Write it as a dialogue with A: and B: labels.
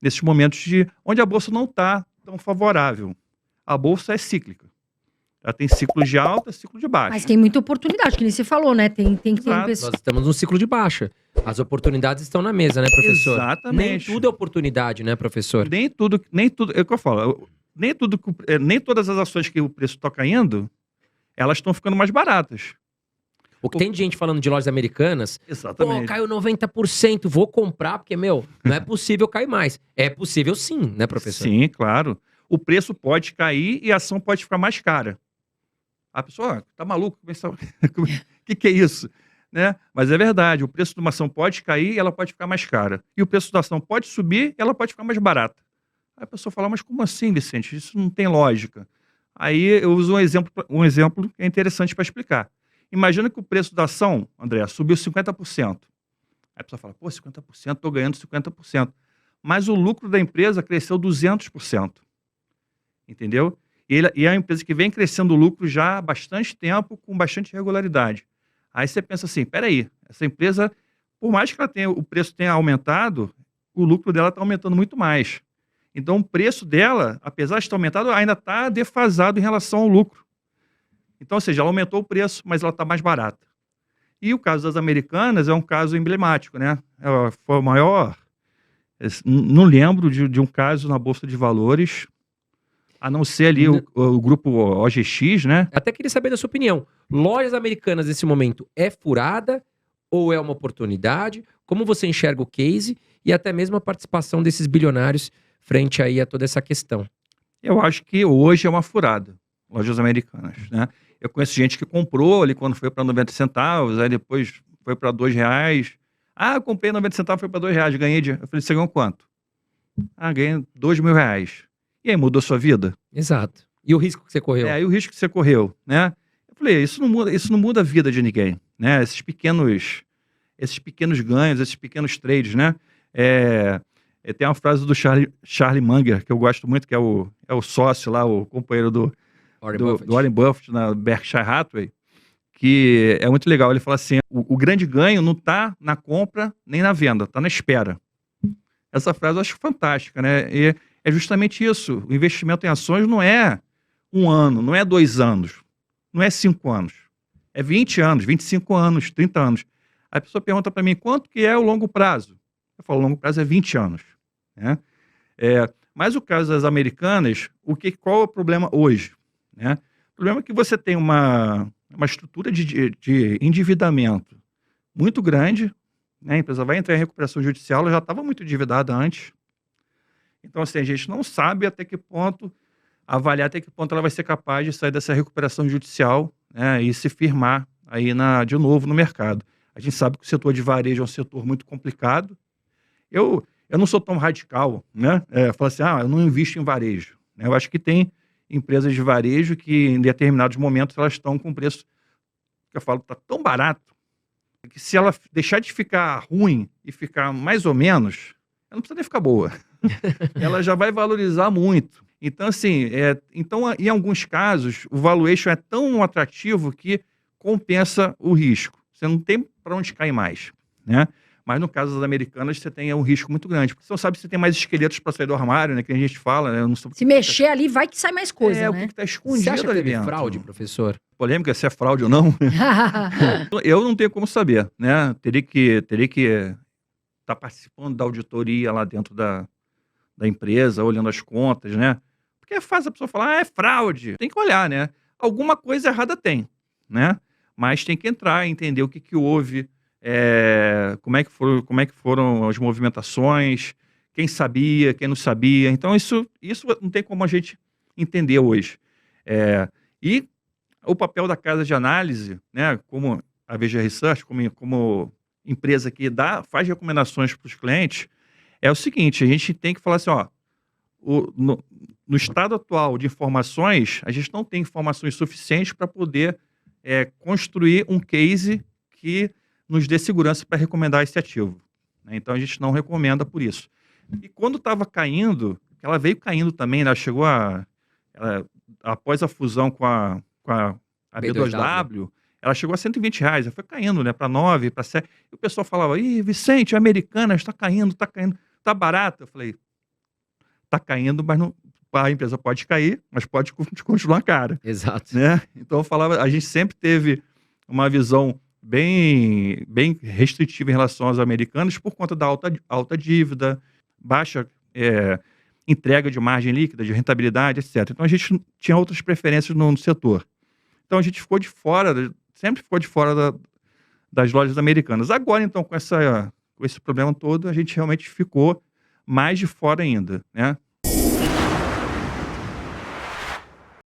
A: nesses momentos onde a bolsa não está tão favorável. A bolsa é cíclica. Ela tem ciclos de alta e ciclo de baixa.
B: Mas tem muita oportunidade, que nem você falou, né? Tem que ter
A: Exato.
B: pessoa.
C: Nós estamos num ciclo de baixa. As oportunidades estão na mesa, né, professor?
A: Exatamente.
C: Nem tudo é oportunidade, né, professor?
A: Nem tudo, é o que eu falo, nem todas as ações que o preço está caindo, elas estão ficando mais baratas.
C: O que tem de gente falando de lojas americanas, pô,
A: Exatamente.
C: caiu 90%, vou comprar, porque, meu, não é possível cair mais. É possível sim, né, professor?
A: Sim, claro. O preço pode cair e a ação pode ficar mais cara. A pessoa, tá maluco? O que é isso? Né? Mas é verdade, o preço de uma ação pode cair e ela pode ficar mais cara. E o preço da ação pode subir e ela pode ficar mais barata. Aí a pessoa fala, mas como assim, Vicente? Isso não tem lógica. Aí eu uso um exemplo que é interessante para explicar. Imagina que o preço da ação, André, subiu 50%. Aí a pessoa fala, pô, 50%, estou ganhando 50%. Mas o lucro da empresa cresceu 200%. Entendeu? E é uma empresa que vem crescendo o lucro já há bastante tempo, com bastante regularidade. Aí você pensa assim, peraí, essa empresa, por mais que o preço tenha aumentado, o lucro dela está aumentando muito mais. Então o preço dela, apesar de estar aumentado, ainda está defasado em relação ao lucro. Então, ou seja, ela aumentou o preço, mas ela está mais barata. E o caso das americanas é um caso emblemático, né? Foi o maior... Não lembro de um caso na Bolsa de Valores... A não ser ali o grupo OGX, né?
C: Até queria saber da sua opinião. Lojas americanas nesse momento é furada ou é uma oportunidade? Como você enxerga o case e até mesmo a participação desses bilionários frente aí a toda essa questão?
A: Eu acho que hoje é uma furada, lojas americanas, né? Eu conheço gente que comprou ali quando foi para 90 centavos, aí depois foi para R$2. Ah, eu comprei 90 centavos, foi para R$2, ganhei Eu falei, você ganhou quanto? Ah, ganhei R$2.000. E aí, mudou sua vida?
C: Exato. E o risco que você correu?
A: E o risco que você correu, né? Eu falei, isso não muda a vida de ninguém, né? Esses pequenos ganhos, esses pequenos trades, né? Tem uma frase do Charlie Munger, que eu gosto muito, que é o sócio lá, o companheiro do Warren Buffett na Berkshire Hathaway, que é muito legal. Ele fala assim, o grande ganho não está na compra nem na venda, está na espera. Essa frase eu acho fantástica, né? E é justamente isso. O investimento em ações não é 1 ano, não é 2 anos, não é 5 anos. É 20 anos, 25 anos, 30 anos. Aí a pessoa pergunta para mim, quanto que é o longo prazo? Eu falo, o longo prazo é 20 anos. Né? Mas o caso das americanas, qual é o problema hoje? Né? O problema é que você tem uma estrutura de endividamento muito grande, né? A empresa vai entrar em recuperação judicial, ela já estava muito endividada antes. Então, assim, a gente não sabe avaliar até que ponto ela vai ser capaz de sair dessa recuperação judicial, né, e se firmar aí de novo no mercado. A gente sabe que o setor de varejo é um setor muito complicado. Eu não sou tão radical, né? Falo assim, eu não invisto em varejo. Né? Eu acho que tem empresas de varejo que, em determinados momentos, elas estão com preço, que eu falo, está tão barato, que se ela deixar de ficar ruim e ficar mais ou menos, ela não precisa nem ficar boa. Ela já vai valorizar muito. Então, assim, em alguns casos, o valuation é tão atrativo que compensa o risco. Você não tem para onde cair mais, né? Mas no caso das americanas, você tem um risco muito grande. Porque você não sabe se tem mais esqueletos para sair do armário, né? Que a gente fala, né? Eu não sei
B: se mexer ali, vai que sai mais coisa, né?
A: O que está escondido
C: você acha
A: ali
C: que
A: dentro.
C: Fraude, professor?
A: Polêmica, se é fraude ou não. Eu não tenho como saber, né? Teria que estar participando da auditoria lá dentro da empresa, olhando as contas, né? Porque é fácil a pessoa falar, é fraude. Tem que olhar, né? Alguma coisa errada tem, né? Mas tem que entrar e entender o que houve, como é que foram as movimentações, quem sabia, quem não sabia. Então, isso não tem como a gente entender hoje. E o papel da casa de análise, né? Como a VG Research, como empresa que faz recomendações para os clientes, é o seguinte, a gente tem que falar assim, no estado atual de informações, a gente não tem informações suficientes para poder construir um case que nos dê segurança para recomendar esse ativo. Né? Então, a gente não recomenda por isso. E quando estava caindo, ela veio caindo também, ela chegou após a fusão com a B2W, ela chegou a R$120, ela foi caindo, né, para 9, para 7. E o pessoal falava, Vicente, a Americanas está caindo, está barato. Eu falei, está caindo, mas não, a empresa pode cair, mas pode continuar cara,
C: Exato.
A: né? Então eu falava, a gente sempre teve uma visão bem restritiva em relação aos americanos por conta da alta dívida, baixa entrega de margem líquida, de rentabilidade, etc. Então a gente tinha outras preferências no setor. Então a gente ficou de fora, sempre ficou de fora das lojas americanas. Agora, então, com esse problema todo, a gente realmente ficou mais de fora ainda, né?